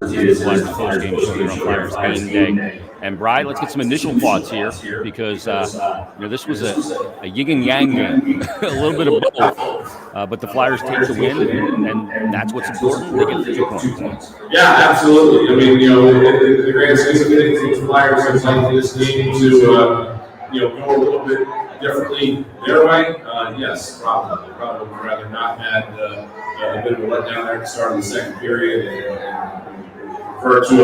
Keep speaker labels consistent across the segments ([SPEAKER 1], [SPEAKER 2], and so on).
[SPEAKER 1] Flyers Postgame show here on Flyers Game Day. And Bri, let's get some initial thoughts here because this was a yin and yang game, a little bit of both. But the Flyers take the win, and that's what's important. They get the 2 points.
[SPEAKER 2] Yeah, absolutely. I mean, in the grand scheme of things, the Flyers have liked this game to go a little bit differently their way. Yes, probably. Probably would rather not had a bit of a letdown there at the start of the second period and prefer to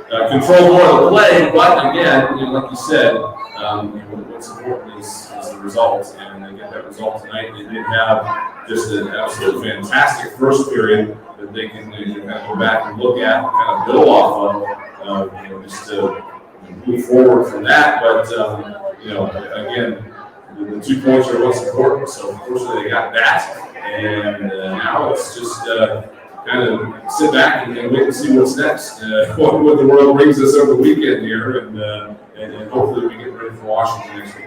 [SPEAKER 2] have controlled more of the play. But again, like you said, what's important is the result, and they get that result tonight. They did have just an absolutely fantastic first period that they can kind of go back and look at, and kind of build off of, just to move forward from that. But again, the 2 points are what's important. So unfortunately, they got that, and now it's just kind of sit back and wait and see what's next. What the world brings us over the weekend here, and hopefully we get ready for Washington next week.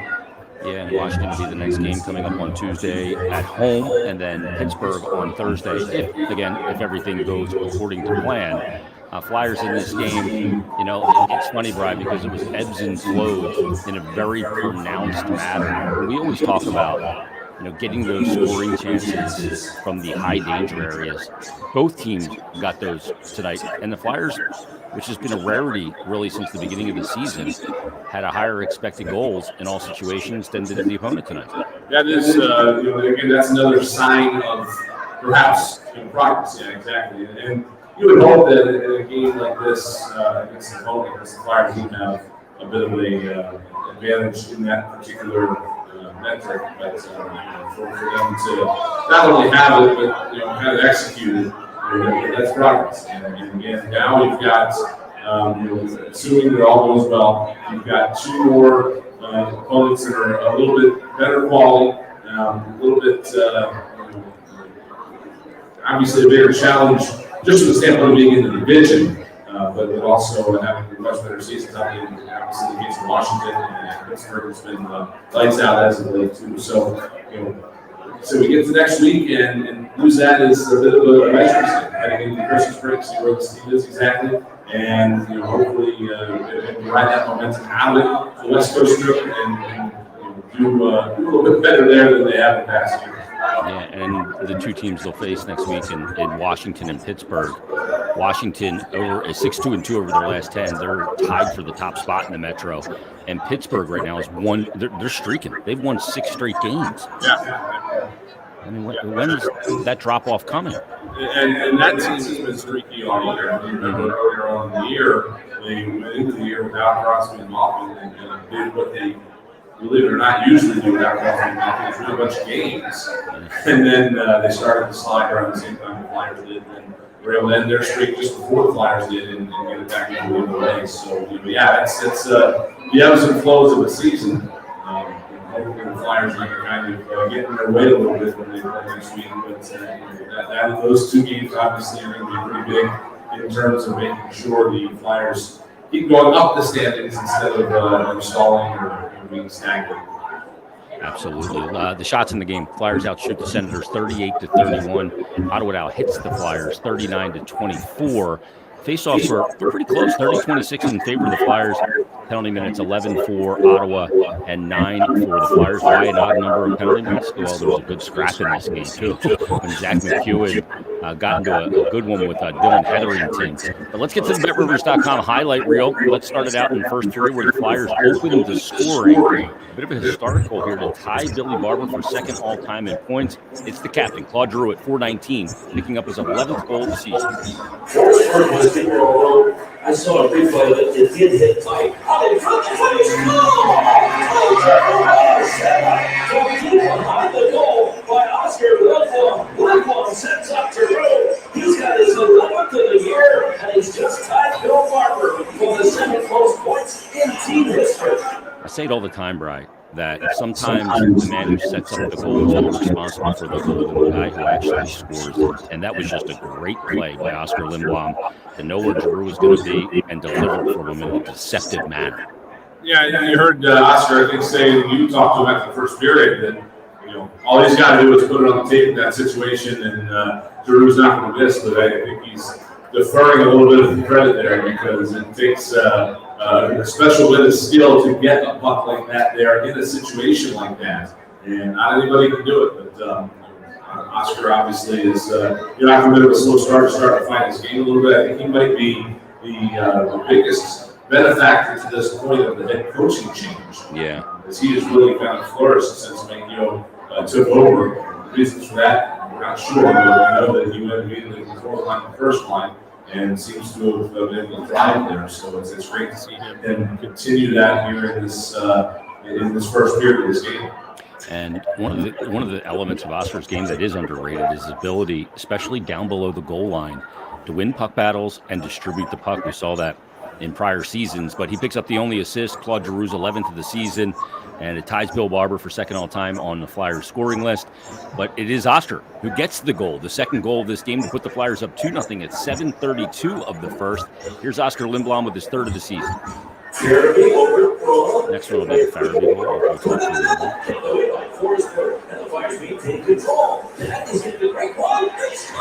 [SPEAKER 1] Yeah, and Washington will be the next game coming up on Tuesday at home, and then Pittsburgh on Thursday. If everything goes according to plan. Flyers in this game, it's funny, Brian, because it was ebbs and flows in a very pronounced manner. We always talk about, getting those scoring chances from the high danger areas. Both teams got those tonight, and the Flyers, which has been a rarity really since the beginning of the season, had a higher expected goals in all situations than did the opponent tonight.
[SPEAKER 2] That is, again, that's another sign of perhaps progress. Yeah, exactly. And you would hope that in a game like this against the opponent, because the Flyers do have a bit of a advantage in that particular metric, but for them to not only have it, but kind of execute it, that's progress. And again, now you've got, assuming that all goes well, you've got 2 more opponents that are a little bit better quality, a little bit obviously a bigger challenge, just from the standpoint of being in the division, but also having much better seasons. Obviously, against Washington and Pittsburgh has been lights out as of late too. So, so we get to next week and lose that is a bit of a measuring stick heading into the Christmas break, see where the team is exactly, and hopefully ride that momentum out of the West Coast trip and do a little bit better there than they have in the past year.
[SPEAKER 1] Yeah, and the 2 teams they'll face next week in Washington and Pittsburgh. Washington over is 6-2-2 over their last 10. They're tied for the top spot in the Metro, and Pittsburgh right now is they're streaking. They've won 6 straight games.
[SPEAKER 2] Yeah.
[SPEAKER 1] I mean, when is that drop off coming?
[SPEAKER 2] And that team has been streaky all year. Earlier on in the year, they went into the year without Crosby and Malkin and did what they, believe it or not, usually do without Crosby and Malkin, win a bunch of games. And then they started to slide around the same time the Flyers did. And were able to end their streak just before the Flyers did and get it back into the way. So, it's the ebbs and flows of a season. Hopefully the Flyers are kind of get in their way a little bit when they play next week. But those 2 games obviously are going to be pretty big in terms of making sure the Flyers keep going up the standings instead of stalling or being stagnant.
[SPEAKER 1] Absolutely. The shots in the game, Flyers outshoot the Senators 38-31. Ottawa now hits the Flyers 39-24. Face-offs were pretty close, 30-26 in favor of the Flyers. Penalty minutes 11 for Ottawa and 9 for the Flyers. By an odd number of penalty minutes. Well, there was a good scrap in this game, too, when Zach McEwen got into a good one with Dylan Hetherington. But let's get to the BetRivers.com highlight reel. Let's start it out in the first period where the Flyers opened the scoring. A bit of a historical here to tie Billy Barber for second all-time in points. It's the captain, Claude Giroux, at 419, picking up his 11th goal of the season.
[SPEAKER 3] I saw a replay that it did hit tight. Behind the goal by Oscar Lindblom. Lindblom sets up Giroux. He's got his 11th of the year, and he's just tied Bill Barber for the 7th most points in team history.
[SPEAKER 1] I say it all the time, Bri, that sometimes the man who sets up the goal is more responsible for the goal than the guy who actually scores it. And that was just a great play by Oscar Lindblom to know where Giroux was going to be and deliver for him in a deceptive manner.
[SPEAKER 2] Yeah, you heard Oscar, I think, say you talked to him after the first period that all he's got to do is put it on the tape in that situation, and Giroux's not going to miss. But I think he's deferring a little bit of the credit there because it takes a special bit of skill to get a puck like that there in a situation like that. And not anybody can do it, but Oscar obviously is after a bit of a slow start to find his game a little bit. I think he might be the biggest benefactor to this point of the head coaching change.
[SPEAKER 1] Yeah.
[SPEAKER 2] As he has really kind of flourished since Mangio took over. The reasons for that, we're not sure, but we know that he went immediately to the fourth line, the first line, and seems to have been able to thrive there. So it's great to see him continue that here in this first period of this game.
[SPEAKER 1] And one of the elements of Oscar's game that is underrated is his ability, especially down below the goal line, to win puck battles and distribute the puck. We saw that in prior seasons, but he picks up the only assist, Claude Giroux's 11th of the season, and it ties Bill Barber for second all-time on the Flyers scoring list. But it is Oscar who gets the goal, the second goal of this game to put the Flyers up 2-0 at 7:32 of the first. Here's Oscar Lindblom with his third of the season. Next one will be the Farabi goal.
[SPEAKER 3] And the Flyers maintain control. That is going to be a great one. They score!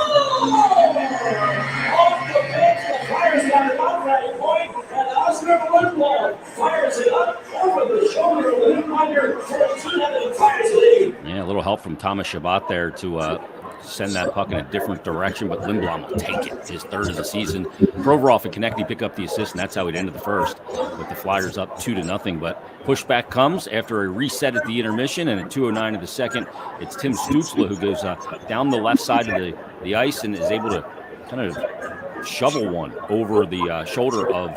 [SPEAKER 3] Off the bench, the Flyers got an outright point, and Oscar Lindblom fires it up over the shoulder of the netminder for a 2-0 Flyers lead.
[SPEAKER 1] Yeah, a little help from Thomas Chabot there to send that puck in a different direction, but Lindblom will take it. His third of the season. Provorov and Konecny pick up the assist, and that's how it ended the first, with the Flyers up 2-0. But pushback comes after a reset at the intermission, and at 2:09 of the second, it's Tim Stützle who goes down the left side of the ice and is able to kind of shovel one over the shoulder of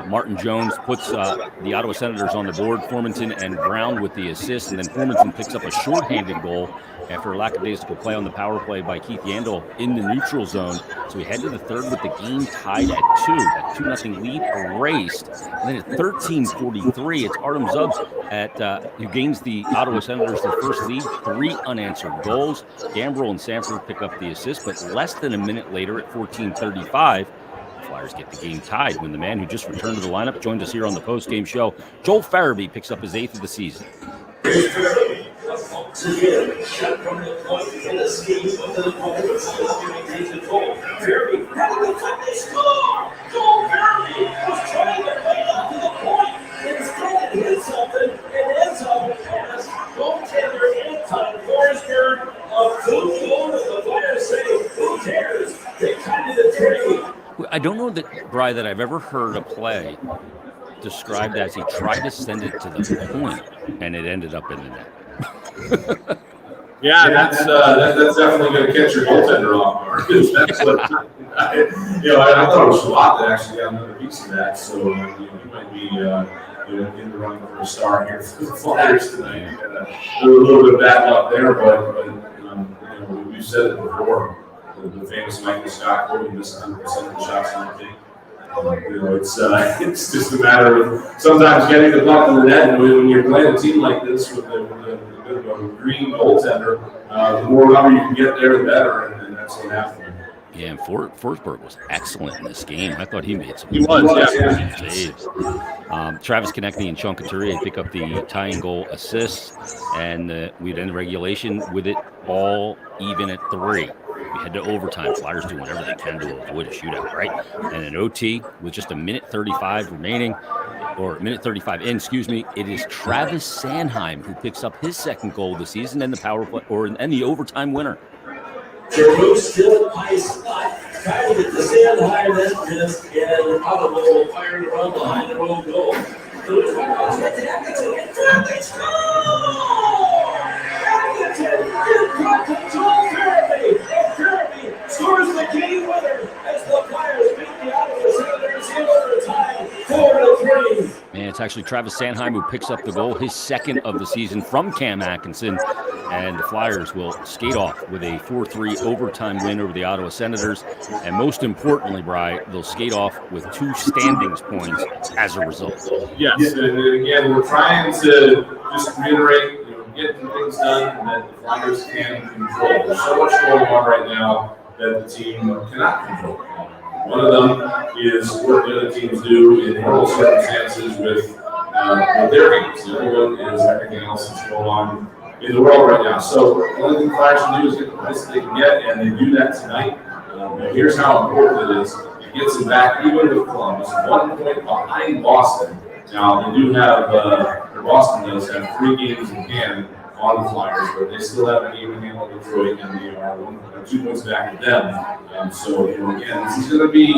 [SPEAKER 1] Martin Jones, puts the Ottawa Senators on the board. Formanton and Brown with the assist, and then Formanton picks up a shorthanded goal after a lackadaisical play on the power play by Keith Yandel in the neutral zone. So we head to the third with the game tied at 2. That 2-0 lead erased. And then at 13:43, it's Artem Zubs who gains the Ottawa Senators their first lead, 3 unanswered goals. Gambrell and Sanford pick up the assist, but less than a minute later at 14:35, the Flyers get the game tied when the man who just returned to the lineup joined us here on the post-game show. Joel Farabi picks up his 8th of the season.
[SPEAKER 3] Again, shot from the point and a scheme of the opponent. Farabi takes control. Farabi having the cut, they score! Joel Farabi was trying to play up to the point. Instead, it hit something and ends up as goaltender Anton Forsberg of 2 goals. The Flyers say, who cares? They cut to the trade.
[SPEAKER 1] I don't know that, Bri, that I've ever heard a play described as he tried to send it to the point and it ended up in the net.
[SPEAKER 2] Yeah, that's definitely going to catch your goaltender off guard. That's what I thought it was Shabbat that actually got another piece of that. So he might be in the running for a star here for the Flyers tonight. A little bit of bad luck there, but we've said it before. The famous Michael Scott quote: "He missed 100% of the shots on the team." It's just a matter of sometimes getting the puck in the net, and when you're playing a team like this with a bit of a green goaltender, the more number you can get there, the better, and that's what happened.
[SPEAKER 1] Yeah, and Forsberg was excellent in this game. I thought he made some saves. Travis Konecny and Sean Couturier pick up the tying goal assists, and we'd end regulation with it all even at 3. We head to overtime. Flyers do whatever they can to avoid a shootout, right? And an OT with just a minute 35 remaining, or a minute 35 in, it is Travis Sanheim who picks up his second goal of the season and the power play, and the overtime winner.
[SPEAKER 3] Giroux still at high spot, trying to get the Sanheim that missed, and Ottawa firing around behind their own goal. So it's one goes right to Edmonton, and they score! Edmonton in front of Joel Farabi, and Farabi scores the game winner as the Flyers beat the Ottawa Senators in overtime, 4-3.
[SPEAKER 1] Man, it's actually Travis Sanheim who picks up the goal, his second of the season from Cam Atkinson, and the Flyers will skate off with a 4-3 overtime win over the Ottawa Senators, and most importantly, Bri, they'll skate off with 2 standings points as a result.
[SPEAKER 2] Yes, and again, we're trying to just reiterate, get things done that the Flyers can control. There's so much going on right now that the team cannot control. One of them is what the other teams do in normal circumstances with their games. The other one is everything else that's going on in the world right now. So the only thing the Flyers can do is get the best they can get, and they do that tonight. Here's how important it is. It gets them back even with Columbus, 1 point behind Boston. Now, they do have, or Boston does have 3 games in hand on the Flyers, but they still have a game in hand on Detroit, and they are 2 points back of them. So, again, this is going to be,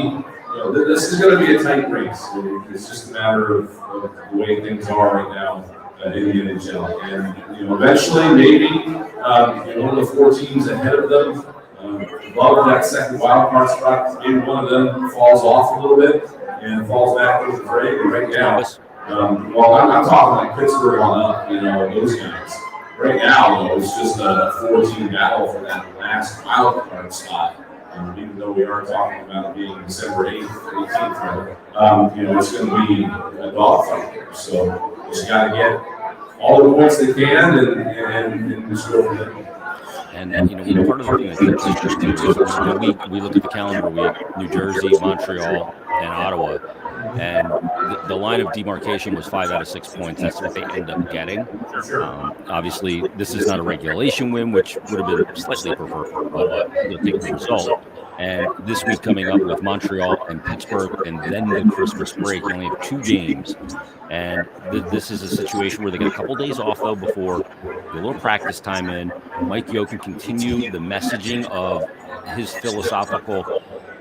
[SPEAKER 2] this is going to be a tight race. It's just a matter of the way things are right now in the NHL. And, eventually, maybe, one of the 4 teams ahead of them, above that second wild card spot, maybe one of them falls off a little bit and falls back into the fray. But right now, well, I'm talking like Pittsburgh on up, those guys. Right now, though, it's just a 4-team battle for that last wild card spot. Even though we are talking about it being December 8th, 18th, it's going to be a dogfight here. So just got to get all the points they can and just go from there.
[SPEAKER 1] And part of the thing that's interesting is we look at the calendar week, New Jersey, Montreal, and Ottawa, and the line of demarcation was 5 out of 6 points. That's what they end up getting. Obviously, this is not a regulation win, which would have been slightly preferred, but you'll take the result. And this week coming up with Montreal and Pittsburgh, and then the Christmas break, you only have 2 games. And this is a situation where they get a couple days off, though, before a little practice time in. Mike Yeo can continue the messaging of his philosophical,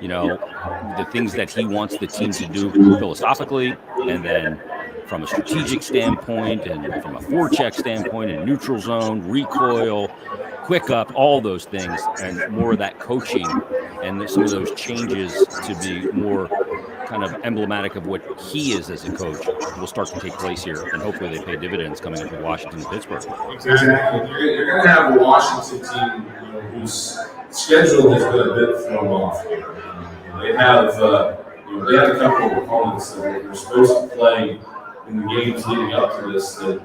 [SPEAKER 1] the things that he wants the team to do philosophically, and then from a strategic standpoint and from a forecheck standpoint and neutral zone, recoil, quick up, all those things, and more of that coaching and some of those changes to be more kind of emblematic of what he is as a coach will start to take place here, and hopefully they pay dividends coming up with Washington and Pittsburgh.
[SPEAKER 2] Exactly. You're going to have a Washington team whose schedule has been a bit thrown off. They have they had a couple of opponents that they're supposed to play in the games leading up to this that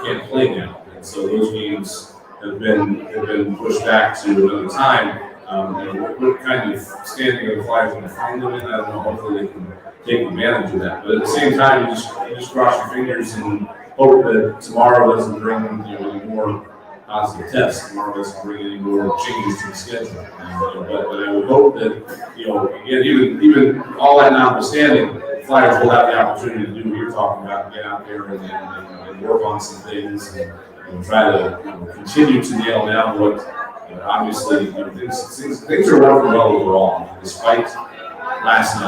[SPEAKER 2] can't play now, and so those games have been pushed back to another time. What kind of standing are the Flyers going to find them in? I don't know. Hopefully they can take advantage of that. But at the same time, you just cross your fingers and hope that tomorrow doesn't bring any more positive tests. Tomorrow doesn't bring any more changes to the schedule. But I would hope that again, even all that notwithstanding, the Flyers will have the opportunity to do what you're talking about, get out there and work on some things and try to continue to nail down what. Obviously, things are working well overall, despite last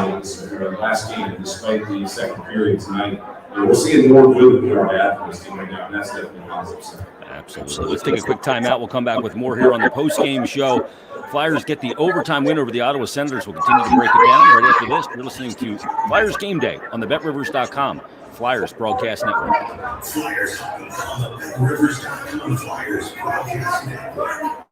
[SPEAKER 2] game, despite the second period tonight. We're seeing more good than we are bad for this team right now, and that's definitely positive.
[SPEAKER 1] Absolutely. Let's take a quick timeout. We'll come back with more here on the post-game show. Flyers get the overtime win over the Ottawa Senators. We'll continue to break it down right after this. You're listening to Flyers Game Day on the BetRivers.com Flyers Broadcast Network.
[SPEAKER 4] Flyers on the BetRivers.com Flyers Broadcast Network.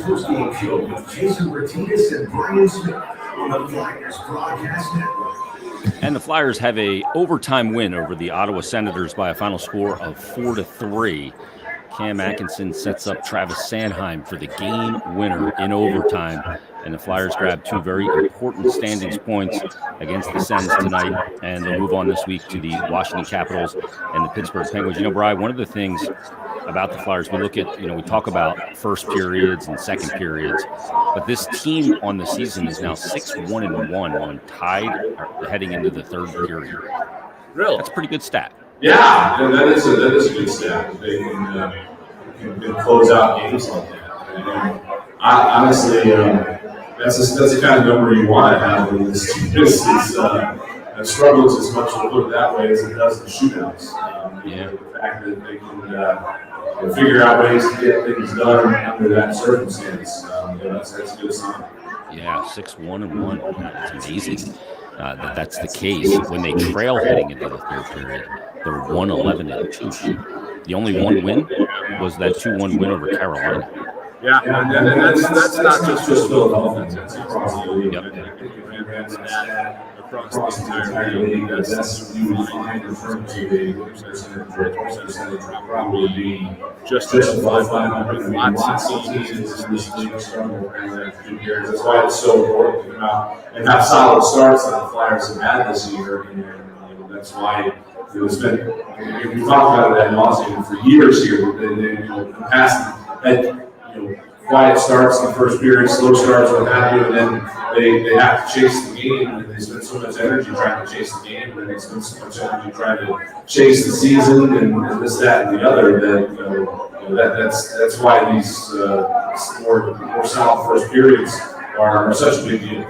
[SPEAKER 4] Postgame Show with Jason Myrtetus and Brian Smith on the Flyers Broadcast Network.
[SPEAKER 1] And the Flyers have a overtime win over the Ottawa Senators by a final score of 4-3. Cam Atkinson sets up Travis Sanheim for the game winner in overtime. And the Flyers grab two very important standings points against the Sens tonight. And they'll move on this week to the Washington Capitals and the Pittsburgh Penguins. You know, Brian, one of the things about the Flyers, we look at, we talk about first periods and second periods, but this team on the season is now 6-1-1 on tied heading into the third period.
[SPEAKER 2] Really?
[SPEAKER 1] That's a pretty good stat.
[SPEAKER 2] Yeah, that is a good stat. They can close out games like that. I honestly, that's the kind of number you want to have when this team struggles as much, to put it that way, as it does in shootouts. The fact that they can figure out ways to get things done under that circumstance, that's a good sign.
[SPEAKER 1] Yeah, 6-1-1. That's amazing. That's the case. When they trail heading into the third period, they're 1-11-2. The only one win was that 2-1 win over Carolina.
[SPEAKER 2] Yeah, and that's not just Philadelphia. That's across the league.
[SPEAKER 1] Yep.
[SPEAKER 2] I think if you ran that across the entire league, that's you would find referring to the percentage probably be just above 500. Lots of seasons in this league struggle during that few years. That's why it's so important to come out and have solid starts that the Flyers have had this year. And that's why it's been. We talked about it ad nauseum for years here. They past had. Quiet starts in the first period, slow starts, what have you, and then they have to chase the game, and they spend so much energy trying to chase the game, and they spend so much energy trying to chase the season, and this, that, and the other. That's why these more solid first periods are such a big deal.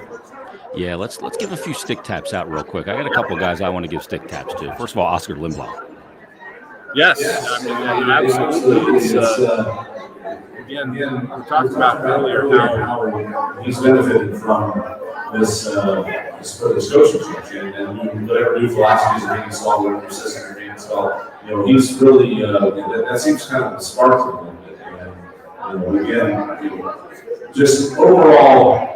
[SPEAKER 1] Yeah, let's give a few stick taps out real quick. I got a couple of guys I want to give stick taps to. First of all, Oscar Lindblom.
[SPEAKER 5] Yes, absolutely. Again, we talked about earlier
[SPEAKER 2] how he's benefited from this coaching change and whatever new philosophies are being installed, whatever systems are being installed. He's really that seems kind of a spark to him a little bit. And just overall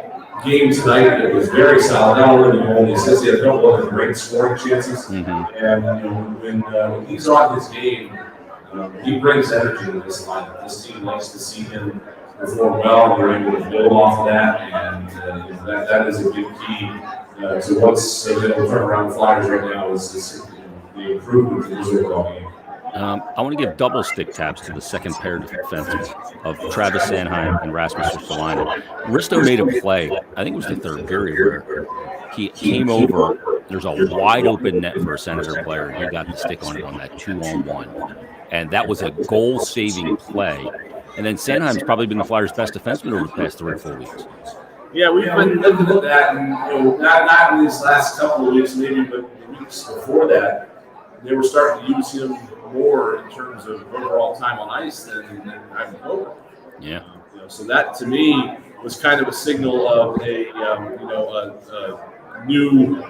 [SPEAKER 2] game tonight, it was very solid. Not only the goal, he says he had a couple of great scoring chances, and when he's on his game. He brings energy to this lineup. This team likes to see him perform well. We're able to build off of that, and that is a big key to what's turn around the Flyers right now is the improvement in his overall game.
[SPEAKER 1] I want to give double stick taps to the second pair of defensemen of Travis Sanheim and Rasmus Ristolainen. Risto made a play, I think it was the third period, where he came over. There's a wide open net for a Senator player, and he got the stick on it on that 2-on-1. And that was a goal-saving play. And then Sanheim's probably been the Flyers' best defenseman over the past 3 or 4 weeks.
[SPEAKER 2] Yeah, we've been looking at that, and not in these last couple of weeks, maybe, but the weeks before that, they were starting to use him more in terms of overall time on ice than Ivan Kovar.
[SPEAKER 1] Yeah.
[SPEAKER 2] So that to me was kind of a signal of a new.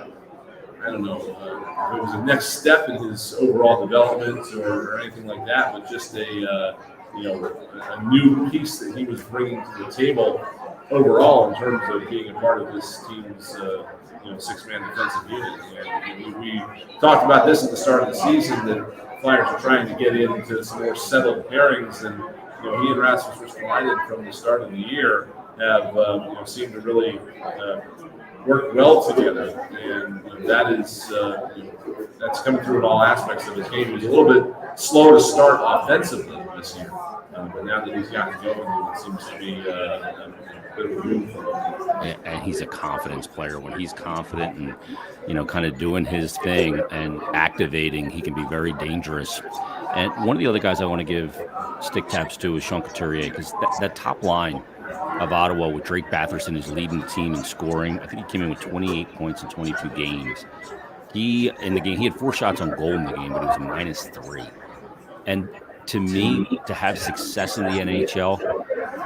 [SPEAKER 2] I don't know if it was a next step in his overall development or anything like that, but just a new piece that he was bringing to the table overall in terms of being a part of this team's six-man defensive unit. And we talked about this at the start of the season that Flyers are trying to get into some more settled pairings, and he and Rasmus Ristolainen from the start of the year have seemed to really work well together, and that is that's coming through in all aspects of his game. He was a little bit slow to start offensively this year, but now that he's gotten going, it seems to be a bit of a move for him.
[SPEAKER 1] And he's a confidence player. When he's confident and kind of doing his thing and activating, he can be very dangerous. And one of the other guys I want to give stick taps to is Sean Couturier, because that top line of Ottawa with Drake Batherson is leading the team in scoring. I think he came in with 28 points in 22 games. He had 4 shots on goal in the game, but it was -3. And to me, to have success in the NHL,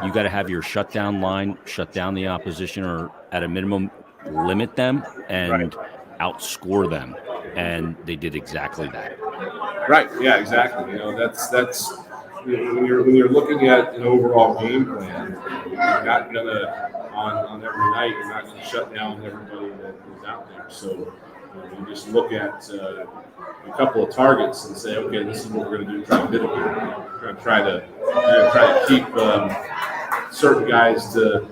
[SPEAKER 1] you got to have your shutdown line, shut down the opposition, or at a minimum, limit them and outscore them. And they did exactly that.
[SPEAKER 2] Right. Yeah. Exactly. That's when you're looking at an overall game plan. You have not gonna on every night. You're not gonna shut down everybody that is out there. So you just look at a couple of targets and say, okay, this is what we're going to do. Try to mitigate. We're going to try to keep certain guys to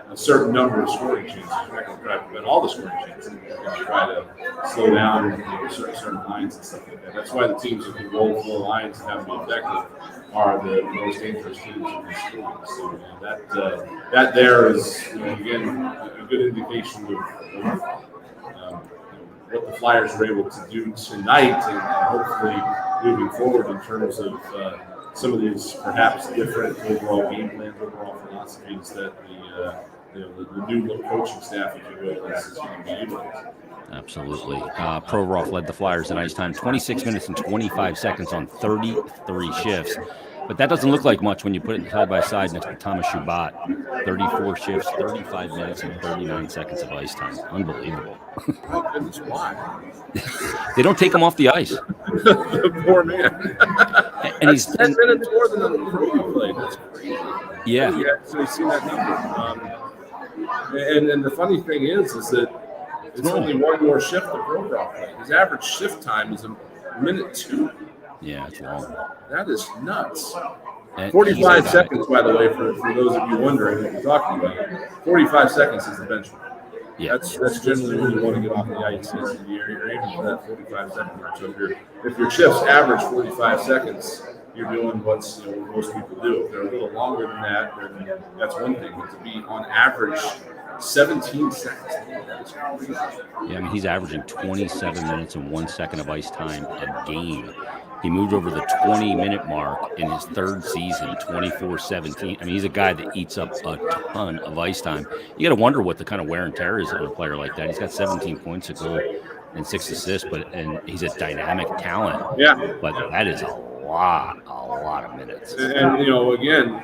[SPEAKER 2] a certain number of scoring chances. We're not going to try to prevent all the scoring chances. We're going to try to slow down certain lines and stuff like that. That's why the teams that can roll 4 lines and have them be effective are the most dangerous teams in the league. So that there is again a good indication of what the Flyers were able to do tonight, and hopefully moving forward in terms of some of these perhaps different overall game plans, overall philosophies that the new coaching staff, if you will, is going to be utilizing.
[SPEAKER 1] Absolutely. Provorov led the Flyers in ice time, 26 minutes and 25 seconds on 33 shifts. But that doesn't look like much when you put it side by side next to Thomas Shubat. 34 shifts, 35 minutes, and 39 seconds of ice time. Unbelievable.
[SPEAKER 5] My goodness, why?
[SPEAKER 1] They don't take him off the ice.
[SPEAKER 5] The poor man.
[SPEAKER 1] And he's
[SPEAKER 5] 10 minutes more than the Farabi played. That's crazy.
[SPEAKER 1] Yeah.
[SPEAKER 5] You actually see that number. And the funny thing is that it's only one more shift that Provorov played. His average shift time is a minute 2.
[SPEAKER 1] Yeah, it's long.
[SPEAKER 5] That is nuts.
[SPEAKER 1] And
[SPEAKER 5] 45 seconds, by the way, for those of you wondering what we're talking about. 45 seconds is the benchmark.
[SPEAKER 1] Yeah.
[SPEAKER 5] That's generally when you want to get off the ice. You're aiming for that 45 second mark. So if your shifts average 45 seconds, you're doing what most people do. If they're a little longer than that, then that's one thing. But to be on average 17 seconds, that's crazy.
[SPEAKER 1] Yeah, I mean, he's averaging 27 minutes and 1 second of ice time a game. He moved over the 20-minute mark in his third season, 24-17. I mean, he's a guy that eats up a ton of ice time. You got to wonder what the kind of wear and tear is on a player like that. He's got 17 points, a goal, and 6 assists, and he's a dynamic talent.
[SPEAKER 5] Yeah.
[SPEAKER 1] But that is a lot of minutes.
[SPEAKER 5] And again,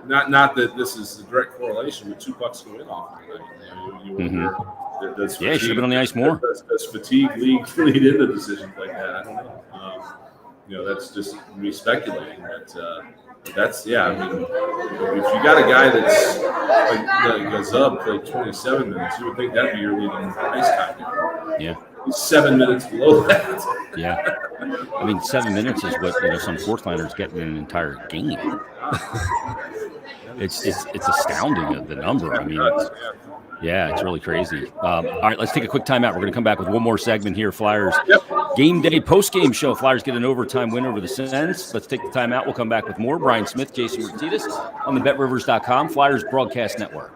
[SPEAKER 5] not that this is a direct correlation, but 2 pucks go in off the night. You wonder, does
[SPEAKER 1] he should have been on the ice more.
[SPEAKER 5] Does fatigue lead into decisions like that? I don't know. That's just me speculating. But that's, I mean, if you got a guy that's like Gazub played 27 minutes, you would think that'd be your leading ice time.
[SPEAKER 1] Yeah.
[SPEAKER 5] He's 7 minutes below that.
[SPEAKER 1] Yeah. I mean, 7 minutes is what some fourth liners get in an entire game. It's astounding, the number. I mean, it's really crazy. All right, let's take a quick timeout. We're going to come back with one more segment here. Flyers game day post-game show. Flyers get an overtime win over the Sens. Let's take the timeout. We'll come back with more. Brian Smith, Jason Myrtetus on the BetRivers.com Flyers Broadcast Network.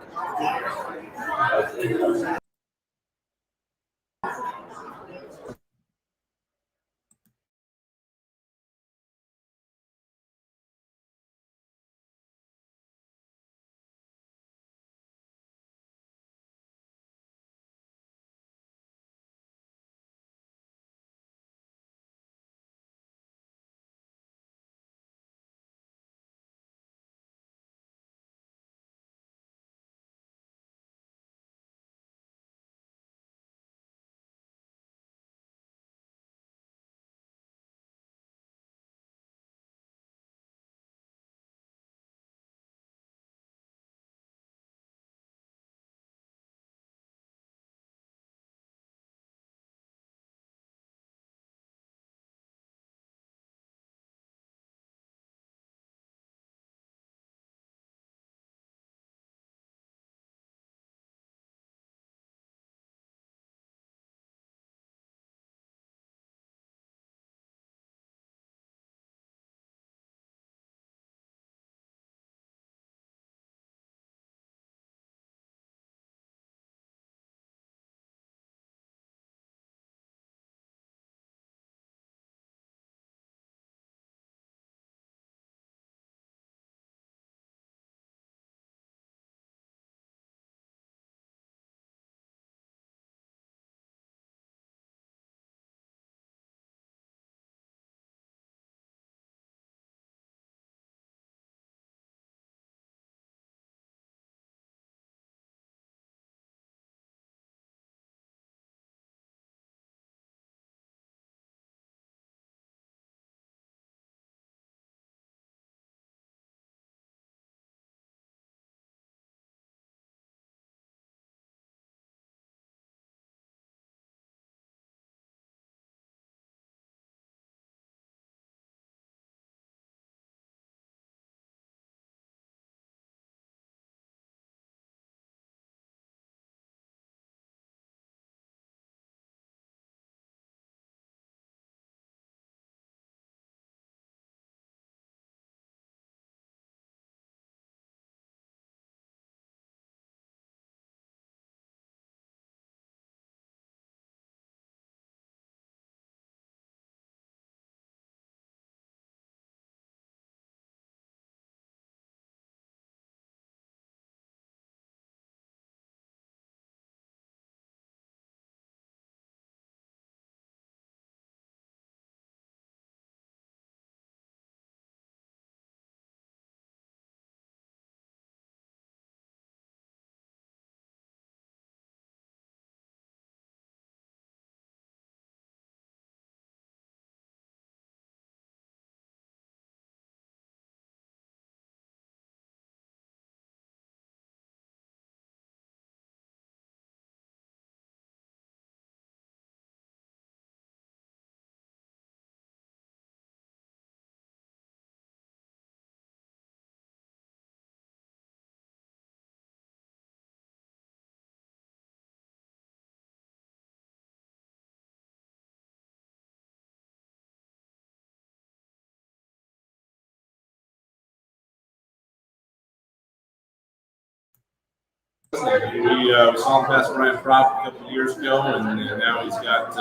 [SPEAKER 5] We saw him pass Brian Prop a couple of years ago, and now he's got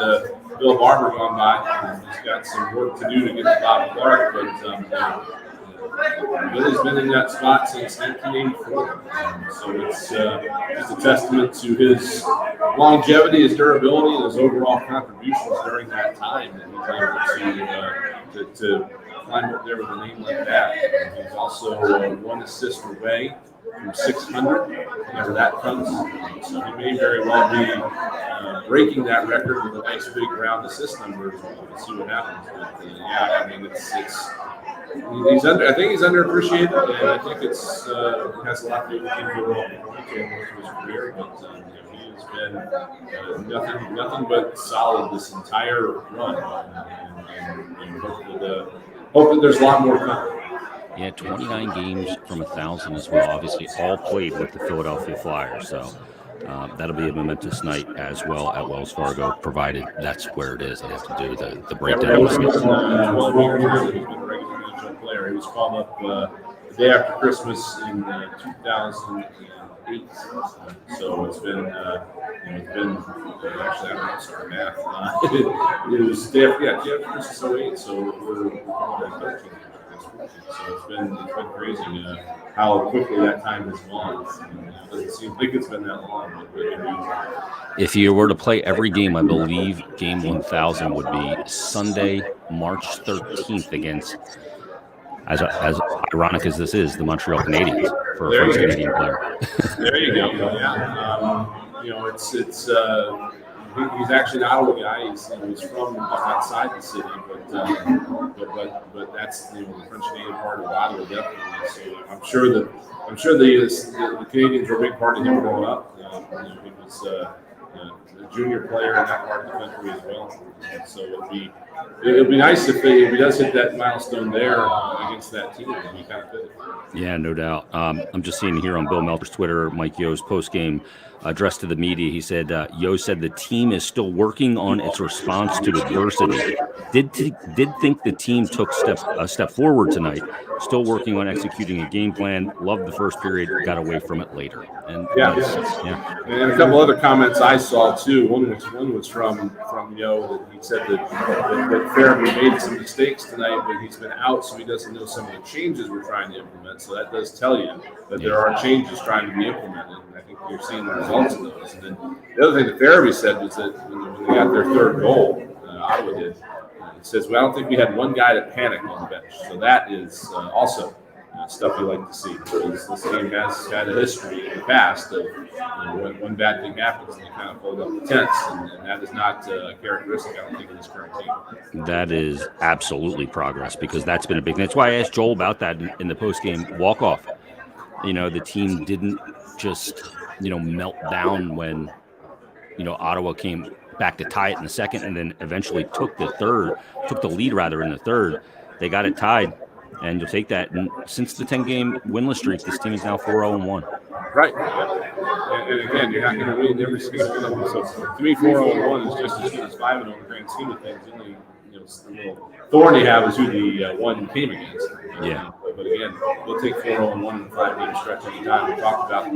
[SPEAKER 5] Bill Barber going by. He's got some work to do to get to Bob Clark, but Billy's been in that spot since 1984. So it's just a testament to his longevity, his durability, and his overall contributions during that time that he's able to climb up there with a name like that. He's also one assist away from 600, whenever that comes. So he may very well be breaking that record with a nice big round assist number. We'll see what happens. But yeah, I mean, I think he's underappreciated, and I think it has a lot to do with him overall most of his career. But he has been nothing but solid this entire run, and hope that there's a lot more coming.
[SPEAKER 1] Yeah, 29 games from 1,000 as well. Obviously, all played with the Philadelphia Flyers. So that'll be a momentous night as well at Wells Fargo, provided that's where it is. They have to do the breakdown.
[SPEAKER 5] He's been a regular NHL player. He was called up the day after Christmas in 2008. So it's been actually, I don't know, sorry, math. It was day after Christmas 08. So we're 13. So it's been crazy how quickly that time has gone. It doesn't seem like it's been that long.
[SPEAKER 1] If you were to play every game, I believe game 1,000 would be Sunday, March 13th against, as ironic as this is, the Montreal Canadiens for a French Canadian player.
[SPEAKER 5] There you go. Yeah. He's actually an Ottawa guy. He's from just outside the city, but that's the French Canadian part of Ottawa definitely. So I'm sure the Canadians were a big part of him growing up. He was a junior player in that part of the country as well. So it'd be nice if he does hit that milestone there against that team. It'd be kind of good.
[SPEAKER 1] Yeah, no doubt. I'm just seeing here on Bill Melter's Twitter, Mike Yo's postgame address to the media. He said, Yo said the team is still working on its response to adversity. Did think the team took a step forward tonight. Still working on executing a game plan. Loved the first period. Got away from it later. And
[SPEAKER 5] And a couple other comments I saw too. One was from Yo that he said that Farabi made some mistakes tonight, but he's been out, so he doesn't know some of the changes we're trying to implement. So that does tell you that there are changes trying to be implemented. And I think you're seeing the results of those. And then the other thing that Farabi said was that when they got their third goal, Ottawa did. It says, well, I don't think we had one guy that panicked on the bench. So that is also stuff you like to see. Because this game has had a history in the past of when one bad thing happens, they kind of fold up the tents. And that is not a characteristic, I don't think, of this current team.
[SPEAKER 1] That is absolutely progress, because that's been a big thing. That's why I asked Joel about that in the postgame walk-off. The team didn't just, melt down when, Ottawa came back to tie it in the second, and then eventually took the lead in the third. They got it tied, and you'll take that. And since the 10-game winless streak, this team is now 4-0-1.
[SPEAKER 5] Right. And again, you're not going to win every single one of them. So to me, 4-0-1 is just as good as 5-0 in the grand scheme of things. The only the little thorn you have is who the one came against.
[SPEAKER 1] Yeah.
[SPEAKER 5] But again, we'll take 4-0-1 in a 5-game stretch any time. We've talked about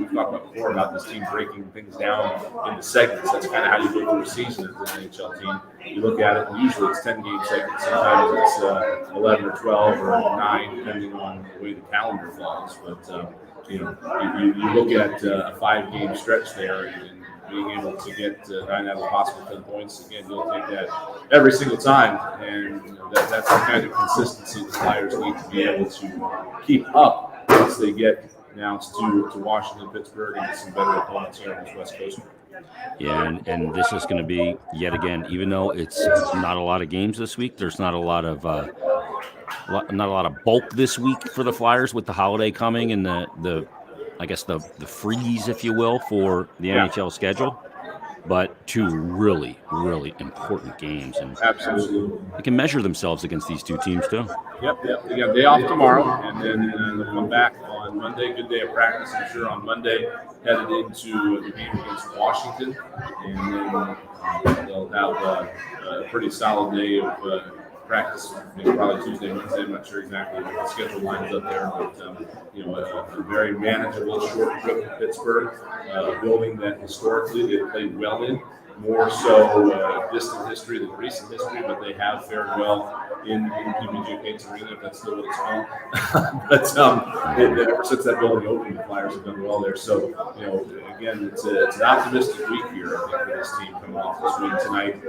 [SPEAKER 5] before about this team breaking things down into segments. That's kind of how you go through a season as an NHL team. You look at it, and usually it's 10-game segments. Sometimes it's 11 or 12 or 9, depending on the way the calendar falls. But you look at a 5-game stretch there, and being able to get 9 out of the possible 10 points, again, you'll take that every single time. And that's the kind of consistency the Flyers need to be able to keep up once they get announced to Washington, Pittsburgh, and some better opponents here on this West Coast.
[SPEAKER 1] Yeah, and this is going to be, yet again, even though it's not a lot of games this week, there's not a lot of bulk this week for the Flyers with the holiday coming and the freeze, if you will, for the NHL schedule. But two really, really important games. And
[SPEAKER 5] absolutely.
[SPEAKER 1] They can measure themselves against these two teams, too.
[SPEAKER 5] Yep. They got a day off tomorrow, and then they'll come back on Monday. Good day of practice, I'm sure, on Monday, headed into the game against Washington. And then they'll have a pretty solid day of practice, probably Tuesday, Wednesday. I'm not sure exactly what the schedule lines up there, but a very manageable short trip to Pittsburgh, a building that historically they played well in. More so distant history than recent history, but they have fared well in PPG Paints Arena, if that's still what it's called. But ever since that building opened, the Flyers have done well there. So, again, it's an optimistic week here, I think, for this team coming off this win tonight.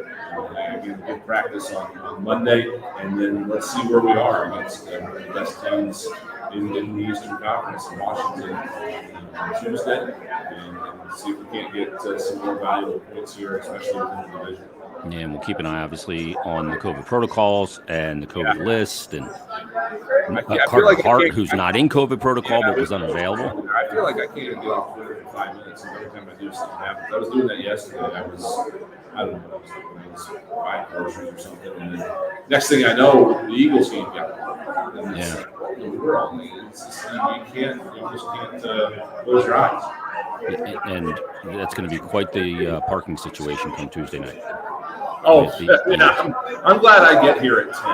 [SPEAKER 5] Again, good practice on Monday, and then let's see where we are against the best teams in the Eastern Conference in Washington on Tuesday, and see if we can't get some more valuable points here, especially within the division.
[SPEAKER 1] Yeah, and we'll keep an eye, obviously, on the COVID protocols and the COVID list, and Carter Hart, who's not in COVID protocol but was unavailable.
[SPEAKER 5] I feel like I can't even get off Twitter for 5 minutes, and every time I do, something happens. I was doing that yesterday. I don't know what I was buying groceries or something, and then next thing I know, the Eagles game got on.
[SPEAKER 1] Yeah.
[SPEAKER 5] We're all it's just, you just can't close your eyes.
[SPEAKER 1] And that's going to be quite the parking situation come Tuesday night.
[SPEAKER 5] Oh, I'm glad I get here at 10.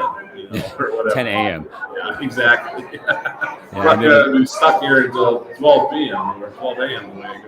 [SPEAKER 5] Or whatever.
[SPEAKER 1] 10 a.m.
[SPEAKER 5] Yeah, exactly.
[SPEAKER 1] Yeah,
[SPEAKER 5] I'm not going to be stuck here until 12 p.m. or 12 a.m. the way I go.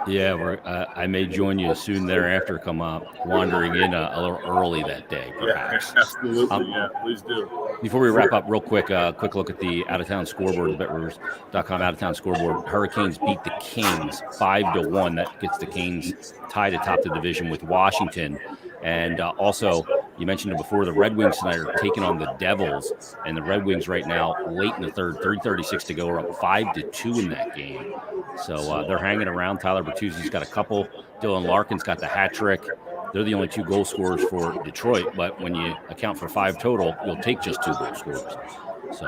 [SPEAKER 1] Yeah, I may join you soon thereafter. Come up wandering in a little early that day, perhaps.
[SPEAKER 5] Yeah, absolutely. Please do.
[SPEAKER 1] Before we wrap up, real quick look at the out-of-town scoreboard, the BetRivers.com out-of-town scoreboard. Hurricanes beat the Kings 5-1. That gets the Canes tied atop the division with Washington. And also, you mentioned it before, the Red Wings tonight are taking on the Devils. And the Red Wings right now, late in the third, 3:36 to go, are up 5-2 in that game. So they're hanging around. Tyler Bertuzzi's got a couple. Dylan Larkin's got the hat trick. They're the only 2 goal scorers for Detroit. But when you account for 5 total, you'll take just 2 goal scorers. So,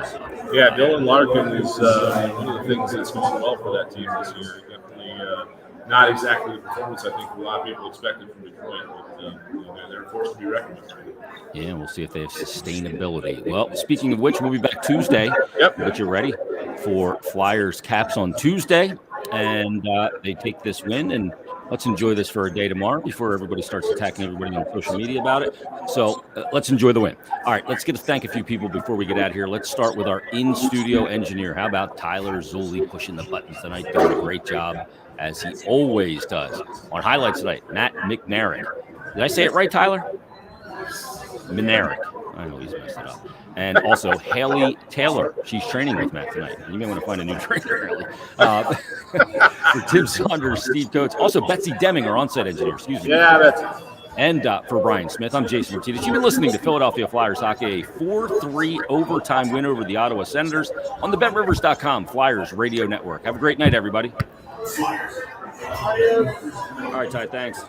[SPEAKER 5] yeah, Dylan Larkin is one of the things that's going well for that team this year. Definitely not exactly the performance I think a lot of people expected from Detroit, but they're forced to be reckoned with.
[SPEAKER 1] Yeah, we'll see if they have sustainability. Well, speaking of which, we'll be back Tuesday.
[SPEAKER 5] Yep.
[SPEAKER 1] But you're ready for Flyers Caps on Tuesday, and they take this win, and let's enjoy this for a day tomorrow before everybody starts attacking everybody on social media about it. So let's enjoy the win. All right, let's thank a few people before we get out of here. Let's start with our in-studio engineer. How about Tyler Zulli pushing the buttons tonight, doing a great job, as he always does. On highlights tonight, Matt McNarick. Did I say it right, Tyler? Minaric. I know he's messed it up. And also Haley Taylor. She's training with Matt tonight. You may want to find a new trainer, Haley. For Tim Saunders, Steve Coates. Also Betsy Deming, our on-site engineer. Excuse me.
[SPEAKER 5] Yeah, Betsy.
[SPEAKER 1] And for Brian Smith, I'm Jason Myrtetus. You've been listening to Philadelphia Flyers Hockey, a 4-3 overtime win over the Ottawa Senators on the BetRivers.com Flyers Radio Network. Have a great night, everybody. All right, Ty, thanks.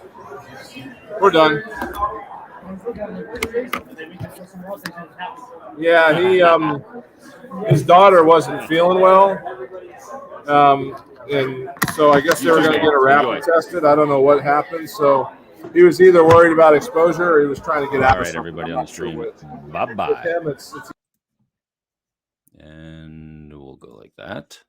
[SPEAKER 5] We're done. Yeah, his daughter wasn't feeling well, and so I guess they were going to get a rapid tested. I don't know what happened, so he was either worried about exposure or he was trying to get out.
[SPEAKER 1] All right, everybody on the stream. Bye-bye. And we'll go like that.